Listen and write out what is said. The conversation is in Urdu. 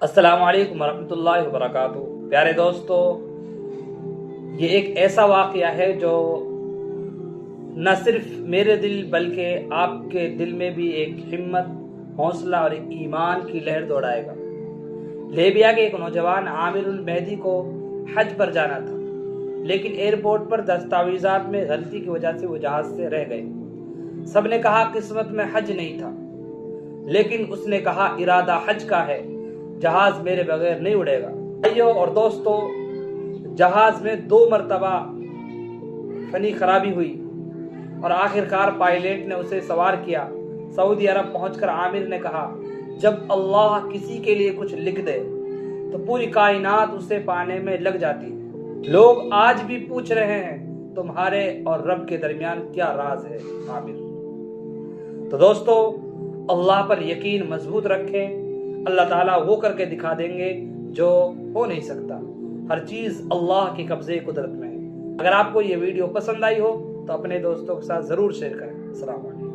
السلام علیکم ورحمۃ اللہ وبرکاتہ۔ پیارے دوستو، یہ ایک ایسا واقعہ ہے جو نہ صرف میرے دل بلکہ آپ کے دل میں بھی ایک ہمت، حوصلہ اور ایک ایمان کی لہر دوڑائے گا۔ لیبیا کے ایک نوجوان عامر المہدی کو حج پر جانا تھا، لیکن ایئرپورٹ پر دستاویزات میں غلطی کی وجہ سے وہ جہاز سے رہ گئے۔ سب نے کہا قسمت میں حج نہیں تھا، لیکن اس نے کہا ارادہ حج کا ہے، جہاز میرے بغیر نہیں اڑے گا۔ بھائیو اور دوستو، جہاز میں 2 مرتبہ فنی خرابی ہوئی اور آخرکار پائلٹ نے اسے سوار کیا۔ سعودی عرب پہنچ کر عامر نے کہا، جب اللہ کسی کے لیے کچھ لکھ دے تو پوری کائنات اسے پانے میں لگ جاتی ہے۔ لوگ آج بھی پوچھ رہے ہیں تمہارے اور رب کے درمیان کیا راز ہے عامر؟ تو دوستو، اللہ پر یقین مضبوط رکھیں، اللہ تعالیٰ وہ کر کے دکھا دیں گے جو ہو نہیں سکتا۔ ہر چیز اللہ کے قبضے قدرت میں ہے۔ اگر آپ کو یہ ویڈیو پسند آئی ہو تو اپنے دوستوں کے ساتھ ضرور شیئر کریں۔ السلام علیکم۔